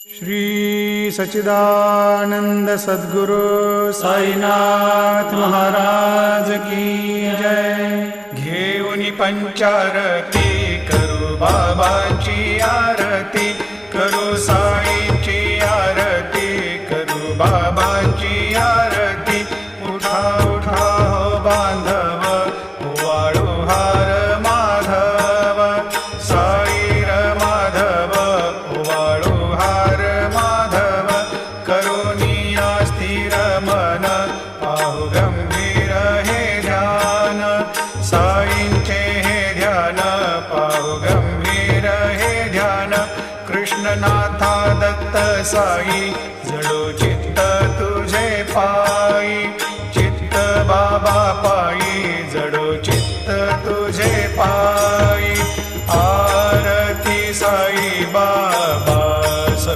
श्री सच्चिदानंद सद्गुरु साईनाथ महाराज की जय। घेऊनी पंचारती करू बाबाची आरती, करू साईची आरती, करू बाबाची आरती। उठा उठा हो बांधव, वाळू हार माधव, साईर माधव, वाळू हार माधव। करुनिया स्थिर मन, पाहु गंभीर हे ध्यान, साईंचे हे ध्यान, पाहु गंभीर हे ध्यान। कृष्णनाथा दत्त साई जडोची